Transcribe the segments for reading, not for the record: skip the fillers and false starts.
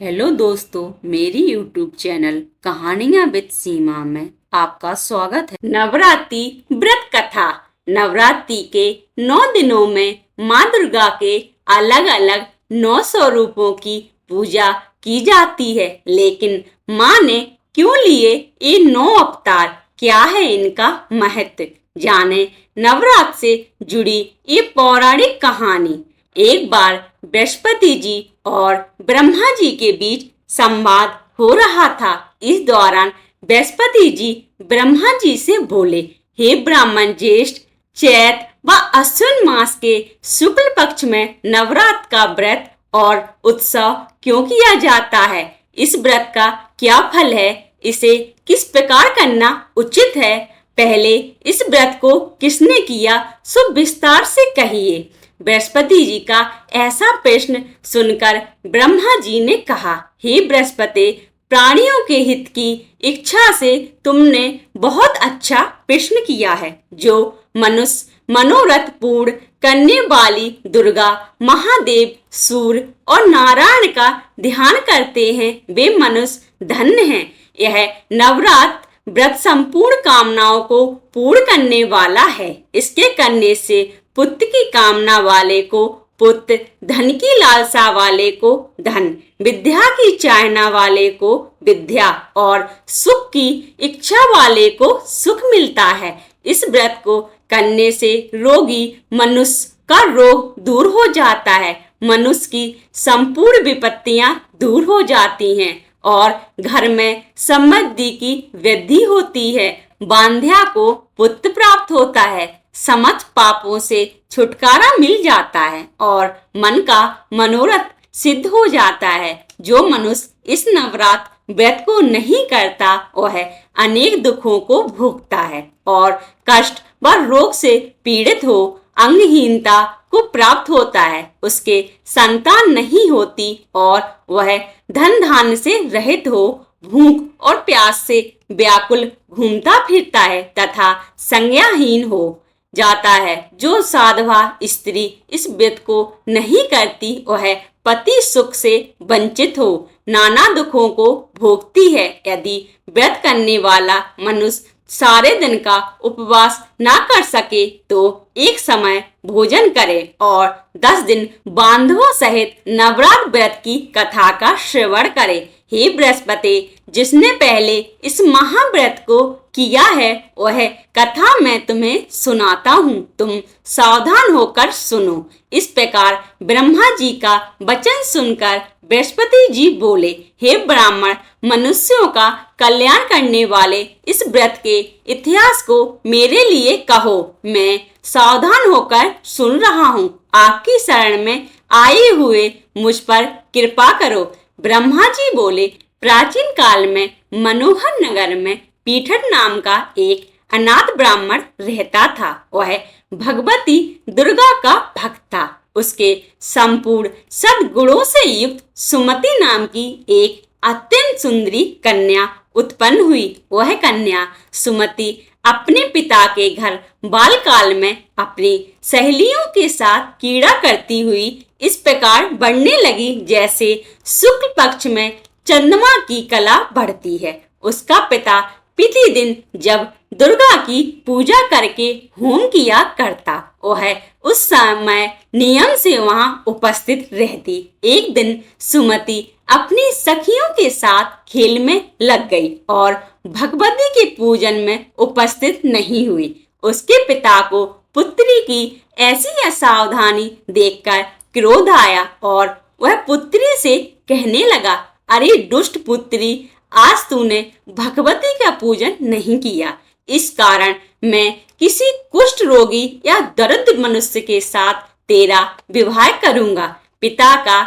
Hello दोस्तों, मेरी YouTube channel कहानियां विद सीमा में आपका स्वागत है। नवरात्रि व्रत कथा। नवरात्रि के 9 दिनों में माँ दुर्गा के अलग अलग 9 स्वरूपों की पूजा की जाती है, लेकिन माँ ने क्यों लिए ये 9 अवतार, क्या है इनका महत्व, जाने नवरात्र से जुड़ी ये पौराणिक कहानी। एक बार बृहस्पति जी और ब्रह्मा जी के बीच संवाद हो रहा था। इस दौरान बृहस्पति जी ब्रह्मा जी से बोले, हे ब्राह्मण ज्येष्ठ, चैत व अश्विन मास के शुक्ल पक्ष में नवरात्र का व्रत और उत्सव क्यों किया जाता है? इस व्रत का क्या फल है? इसे किस प्रकार करना उचित है? पहले इस व्रत को किसने किया, सो विस्तार से कहिए। बृहस्पति जी का ऐसा प्रश्न सुनकर ब्रह्मा जी ने कहा, हे बृहस्पति, प्राणियों के हित की इच्छा से तुमने बहुत अच्छा प्रश्न किया है। जो मनुष्य मनोरथ पूर्ण करने वाली दुर्गा, महादेव, सूर्य और नारायण का ध्यान करते हैं, वे मनुष्य धन्य हैं। यह नवरात्र व्रत संपूर्ण कामनाओं को पूर्ण करने वाला है। इसके करने से पुत्र की कामना वाले को पुत्र, धन की लालसा वाले को धन, विद्या की चाहना वाले को विद्या और सुख की इच्छा वाले को सुख मिलता है। इस व्रत को करने से रोगी मनुष्य का रोग दूर हो जाता है, मनुष्य की संपूर्ण विपत्तियां दूर हो जाती हैं और घर में समृद्धि की वृद्धि होती है। बांध्या को पुत्र प्राप्त होता है, समस्त पापों से छुटकारा मिल जाता है और मन का मनोरथ सिद्ध हो जाता है। जो मनुष्य इस नवरात्र व्रत को नहीं करता, वह अनेक दुखों को भोगता है और कष्ट व रोग से पीड़ित हो, अंगहीनता को प्राप्त होता है, उसके संतान नहीं होती और वह धन धान्य से रहित हो, भूख और प्यास से व्याकुल घूमता फिरता है तथा संज्ञाहीन हो जाता है। जो साधवा स्त्री इस व्रत को नहीं करती, वह पति सुख से वंचित हो नाना दुखों को भोगती है। यदि व्रत करने वाला मनुष्य सारे दिन का उपवास ना कर सके तो एक समय भोजन करे और 10 दिन बांधवों सहित नवरात्र व्रत की कथा का श्रवण करे। हे बृहस्पति, जिसने पहले इस महाव्रत को किया है, वह कथा मैं तुम्हें सुनाता हूँ, तुम सावधान होकर सुनो। इस प्रकार ब्रह्मा जी का वचन सुनकर बृहस्पति जी बोले, हे ब्राह्मण, मनुष्यों का कल्याण करने वाले इस व्रत के इतिहास को मेरे लिए कहो, मैं सावधान होकर सुन रहा हूँ। आपकी शरण में आए हुए मुझ पर कृपा करो। ब्रह्मा जी बोले, प्राचीन काल में मनोहर नगर में पीठर नाम का एक अनाथ ब्राह्मण रहता था। वह भगवती दुर्गा का भक्त था। उसके संपूर्ण सद्गुणों से युक्त सुमति नाम की एक अत्यंत सुंदरी कन्या उत्पन्न हुई। वह कन्या सुमति अपने पिता के घर बालकाल में अपनी सहेलियों के साथ कीड़ा करती हुई इस प्रकार बढ़ने लगी, जैसे शुक्ल पक्ष में चंद्रमा की कला बढ़ती है। उसका पिता प्रतिदिन जब दुर्गा की पूजा करके होम किया करता, वह उस समय नियम से वहां उपस्थित रहती। एक दिन सुमति अपनी सखियों के साथ खेल में लग गई और भगवती के पूजन में उपस्थित नहीं हुई। उसके पिता को पुत्री की ऐसी असावधानी देखकर क्रोध आया और वह पुत्री से कहने लगा, अरे दुष्ट पुत्री, आज तूने भगवती का पूजन नहीं किया, इस कारण मैं किसी कुष्ठ रोगी या दरिद्र मनुष्य के साथ तेरा विवाह करूंगा। पिता का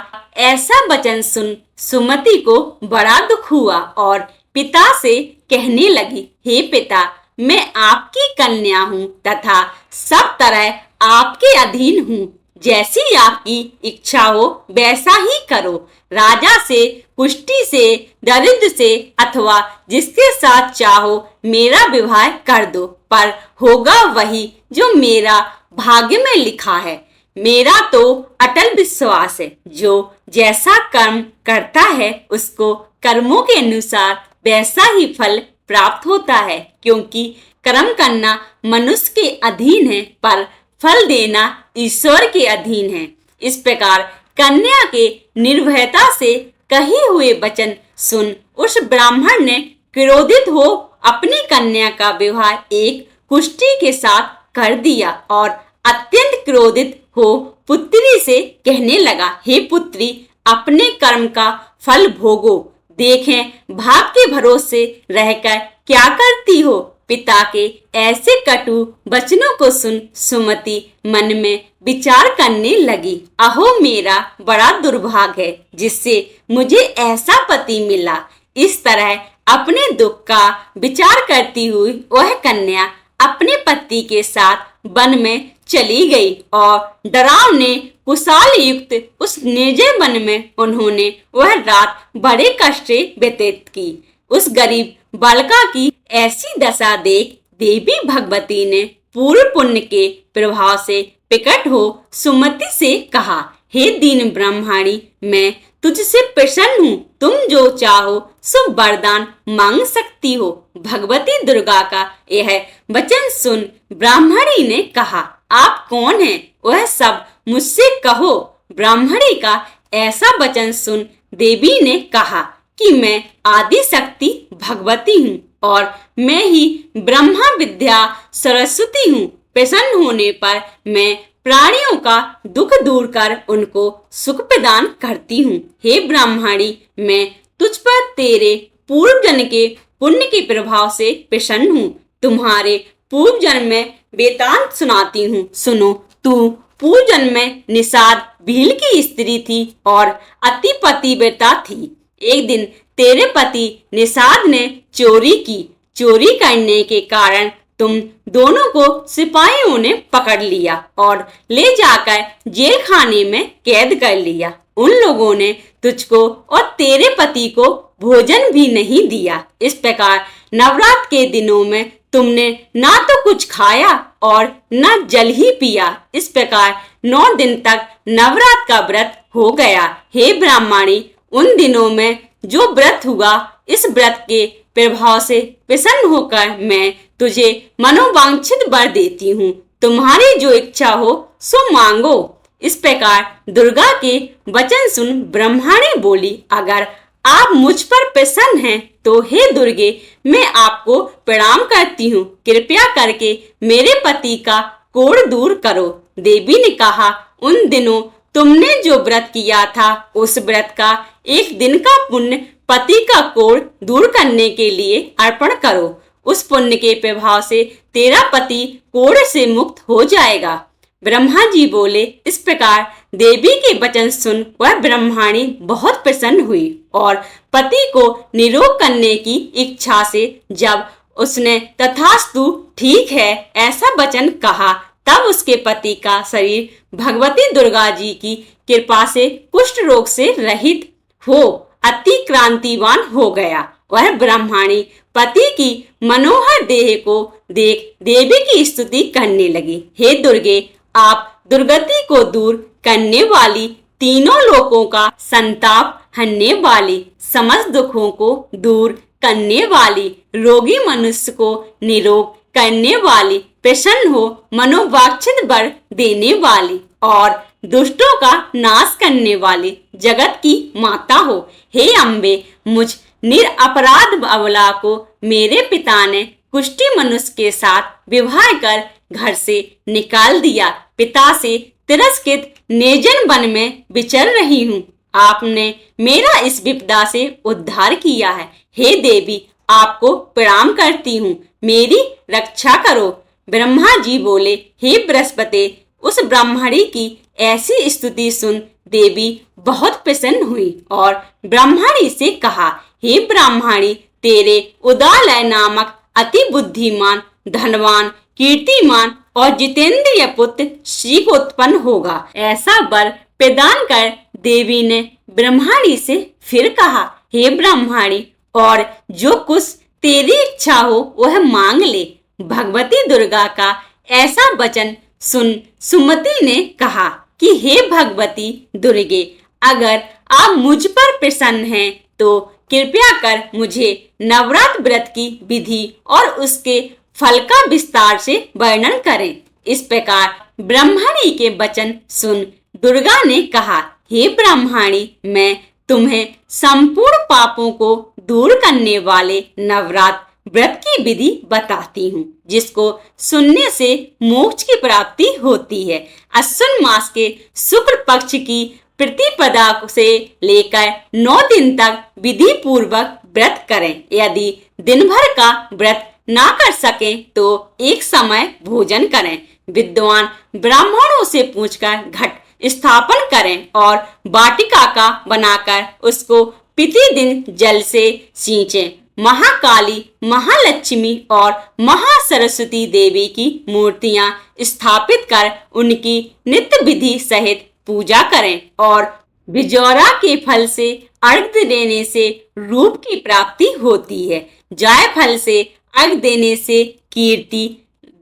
ऐसा वचन सुन सुमति को बड़ा दुख हुआ और पिता से कहने लगी, हे पिता, मैं आपकी कन्या हूँ तथा सब तरह आपके अधीन हूँ। जैसी आपकी इच्छा हो वैसा ही करो। राजा से, कुष्ठी से, दरिद्र से अथवा जिसके साथ चाहो मेरा विवाह कर दो, पर होगा वही जो मेरा भाग्य में लिखा है। मेरा तो अटल विश्वास है, जो जैसा कर्म करता है उसको कर्मों के अनुसार वैसा ही फल प्राप्त होता है, क्योंकि कर्म करना मनुष्य के अधीन है पर फल देना ईश्वर के अधीन है। इस प्रकार कन्या के निर्भयता से कहे हुए वचन सुन उस ब्राह्मण ने क्रोधित हो अपनी कन्या का विवाह एक कुष्ठी के साथ कर दिया और अत्यंत क्रोधित हो पुत्री से कहने लगा, हे पुत्री, अपने कर्म का फल भोगो। देखें भाग के भरोसे रहकर क्या करती हो। पिता के ऐसे कटु वचनों को सुन सुमति मन में विचार करने लगी, अहो मेरा बड़ा दुर्भाग्य है जिससे मुझे ऐसा पति मिला। इस तरह अपने दुख का विचार करती हुई वह कन्या अपने पति के साथ वन में चली गई और डरावने कुशाल युक्त उस निर्जय वन में उन्होंने वह रात बड़े कष्ट से व्यतीत की। उस गरीब बालिका की ऐसी दशा देख देवी भगवती ने पूर्व पुण्य के प्रभाव से प्रकट हो सुमति से कहा, हे दीन ब्रह्मणी, मैं तुझसे प्रसन्न हूँ, तुम जो चाहो सो वरदान मांग सकती हो। भगवती दुर्गा का यह वचन सुन ब्राह्मणी ने कहा, आप कौन हैं? वह सब मुझसे कहो। ब्राह्मणी का ऐसा वचन सुन देवी ने कहा कि मैं आदि शक्ति भगवती हूँ और मैं ही ब्रह्मा विद्या सरस्वती हूँ। प्रसन्न होने पर मैं प्राणियों का दुख दूर कर उनको सुख प्रदान करती हूँ। हे ब्राह्मणी, मैं तुझ पर तेरे पूर्व जन्म के पुण्य के प्रभाव से प्रसन्न हूँ। तुम्हारे पूर्व जन्म में वेदांत सुनाती हूँ, सुनो। तू पूर्व जन्म में निषाद भील की स्त्री थी और अति पतिव्रता थी। एक दिन तेरे पति निषाद ने चोरी की। चोरी करने के कारण तुम दोनों को सिपाहियों ने पकड़ लिया और ले जाकर जेल खाने में कैद कर लिया। उन लोगों ने तुझको और तेरे पति को भोजन भी नहीं दिया। इस प्रकार नवरात्र के दिनों में तुमने ना तो कुछ खाया और न जल ही पिया। इस प्रकार 9 दिन तक नवरात्र का व्रत हो गया। हे ब्राह्मणी, उन दिनों में जो व्रत हुआ, इस व्रत के प्रभाव से प्रसन्न होकर मैं तुझे मनोवांछित वर देती हूँ। तुम्हारी जो इच्छा हो सो मांगो। इस प्रकार दुर्गा के वचन सुन ब्रह्मणी बोली, अगर आप मुझ पर प्रसन्न हैं तो हे दुर्गे, मैं आपको प्रणाम करती हूँ। कृपया करके मेरे पति का कोढ़ दूर करो। देवी ने कहा, उन दिनों तुमने जो व्रत किया था उस व्रत का एक दिन का पुण्य पति का कोढ़ दूर करने के लिए अर्पण करो। उस पुण्य के प्रभाव से तेरा पति कोढ़ से मुक्त हो जाएगा। ब्रह्मा जी बोले। इस प्रकार देवी के वचन सुन वह ब्रह्मणी बहुत प्रसन्न हुई और पति को निरोग करने की इच्छा से जब उसने तथास्तु ठीक है ऐसा वचन कहा, तब उसके पति का शरीर भगवती दुर्गा जी की कृपा से कुष्ठ रोग से रहित हो अति क्रांतिवान हो गया। वह ब्रह्मणी पति की मनोहर देह को देख देवी की स्तुति करने लगी। हे दुर्गे, आप दुर्गति को दूर करने वाली, तीनों लोकों का संताप हरने वाली, समस्त दुखों को दूर करने वाली, रोगी मनुष्य को निरोग करने वाली, प्रसन्न हो मनोवांछित वर देने वाली और दुष्टों का नाश करने वाली जगत की माता हो। हे अम्बे, मुझ निरपराध अबला को मेरे पिता ने कुष्ठी मनुष्य के साथ विवाह कर घर से निकाल दिया। पिता से तिरस्कृत निर्जन वन में विचर रही हूँ। आपने मेरा इस विपदा से उद्धार किया है। हे देवी, आपको प्रणाम करती हूँ, मेरी रक्षा करो। ब्रह्मा जी बोले, हे बृहस्पति, उस ब्राह्मणी की ऐसी स्तुति सुन देवी बहुत प्रसन्न हुई और ब्राह्मणी से कहा, हे ब्राह्मणी, तेरे उदालय नामक अति बुद्धिमान, धनवान, कीर्तिमान और जितेंद्रिय पुत्र शीघ्र उत्पन्न होगा। ऐसा वर प्रदान कर देवी ने ब्रह्मणी से फिर कहा, हे ब्राह्मणी, और जो कुछ तेरी इच्छा हो वह मांग ले। भगवती दुर्गा का ऐसा वचन सुन सुमति ने कहा, कि हे भगवती दुर्गे, अगर आप मुझ पर प्रसन्न हैं तो कृपया कर मुझे नवरात्र व्रत की विधि और उसके फल का विस्तार से वर्णन करें। इस प्रकार ब्रह्मणी के वचन सुन दुर्गा ने कहा, हे ब्रह्मणी, मैं तुम्हें संपूर्ण पापों को दूर करने वाले नवरात्र व्रत की विधि बताती हूँ, जिसको सुनने से मोक्ष की प्राप्ति होती है। अश्विन मास के शुक्ल पक्ष की प्रतिपदा से लेकर 9 दिन तक विधि पूर्वक व्रत करें। यदि दिन भर का व्रत ना कर सके तो एक समय भोजन करें। विद्वान ब्राह्मणों से पूछकर घट स्थापन करें और वाटिका का बनाकर उसको प्रतिदिन जल से सींचें। महाकाली, महालक्ष्मी और महासरस्वती देवी की मूर्तियां स्थापित कर उनकी नित्य विधि सहित पूजा करें और बिजौरा के फल से अर्घ्य देने से रूप की प्राप्ति होती है। जायफल से अर्घ्य देने से कीर्ति,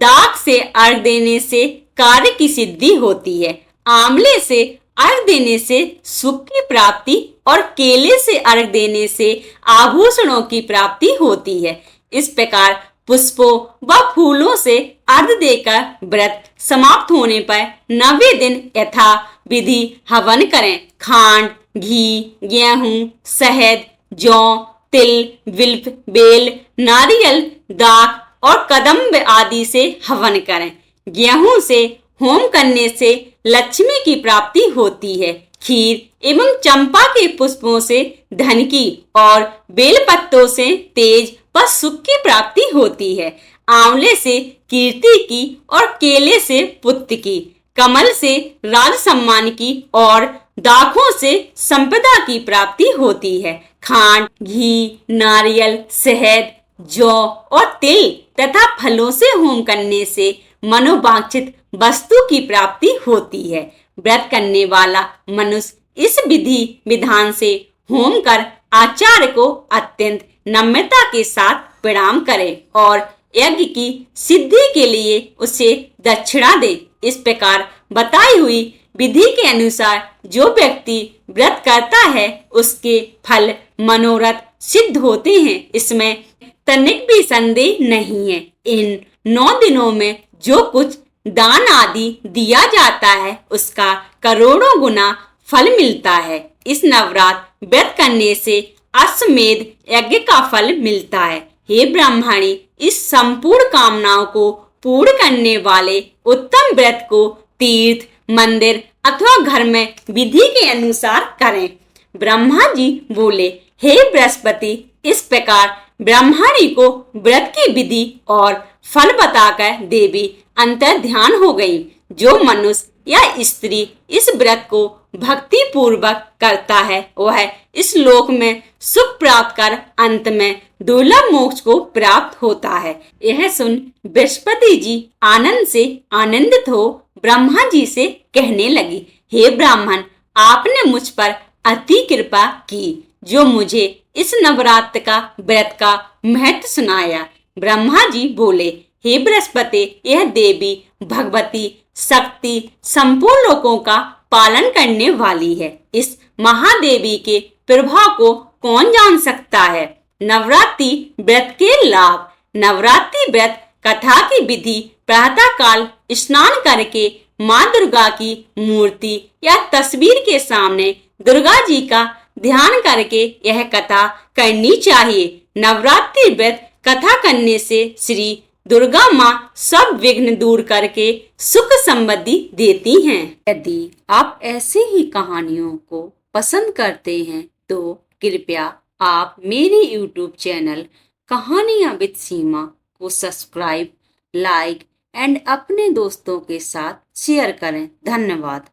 दाख से अर्घ्य देने से कार्य की सिद्धि होती है। आंवले से अर्घ्य देने से सुख की प्राप्ति और केले से अर्घ्य देने से आभूषणों की प्राप्ति होती है। इस प्रकार पुष्पों व फूलों से अर्घ्य देकर व्रत समाप्त होने पर 9वें दिन यथा विधि हवन करें। खांड, घी, गेहूं, शहद, जौ, तिल, बिल्व, बेल, नारियल, दाख और कदम्ब आदि से हवन करें। गेहूं से होम करने से लक्ष्मी की प्राप्ति होती है। खीर एवं चंपा के पुष्पों से धन की और बेल पत्तों से तेज व सुख की प्राप्ति होती है। आंवले से कीर्ति की और केले से पुत्र की, कमल से राज सम्मान की और दाखों से संपदा की प्राप्ति होती है। खांड, घी, नारियल, शहद, जौ और तिल तथा फलों से होम करने से मनोवांछित वस्तु की प्राप्ति होती है। व्रत करने वाला मनुष्य इस विधि विधान से होम कर आचार्य को अत्यंत नम्रता के साथ प्रणाम करे और यज्ञ की सिद्धि के लिए उसे दक्षिणा दे। इस प्रकार बताई हुई विधि के अनुसार जो व्यक्ति व्रत करता है उसके फल मनोरथ सिद्ध होते हैं। इसमें तनिक भी संदेह नहीं है। इन 9 दिनों में जो कुछ दान आदि दिया जाता है उसका करोड़ों गुना फल मिलता है। इस नवरात्र व्रत करने से अश्वमेध यज्ञ का फल मिलता है। हे ब्राह्मणी, इस संपूर्ण कामनाओं को पूर्ण करने वाले उत्तम व्रत को तीर्थ, मंदिर अथवा घर में विधि के अनुसार करें। ब्रह्मा जी बोले, हे बृहस्पति, इस प्रकार ब्राह्मणी को व्रत की विधि और फल बताकर देवी अंतर ध्यान हो गई। जो मनुष्य या स्त्री इस व्रत को भक्ति पूर्वक करता है वह इस लोक में सुख प्राप्त कर अंत में दुर्लभ मोक्ष को प्राप्त होता है। यह सुन बृहस्पति जी आनंद से आनंदित हो ब्रह्मा जी से कहने लगी, हे ब्राह्मण, आपने मुझ पर अति कृपा की जो मुझे इस नवरात्र का व्रत का महत्व सुनाया। ब्रह्मा जी बोले, हे बृहस्पति, यह देवी भगवती शक्ति संपूर्ण लोकों का पालन करने वाली है। इस महादेवी के प्रभाव को कौन जान सकता है। नवरात्रि व्रत के लाभ। नवरात्रि व्रत कथा की विधि प्रातः काल स्नान करके माँ दुर्गा की मूर्ति या तस्वीर के सामने दुर्गा जी का ध्यान करके यह कथा करनी चाहिए। नवरात्रि व्रत कथा करने से श्री दुर्गा माँ सब विघ्न दूर करके सुख समृद्धि देती हैं। यदि आप ऐसे ही कहानियों को पसंद करते हैं तो कृपया आप मेरे YouTube चैनल कहानियां विद सीमा को सब्सक्राइब, लाइक एंड अपने दोस्तों के साथ शेयर करें। धन्यवाद।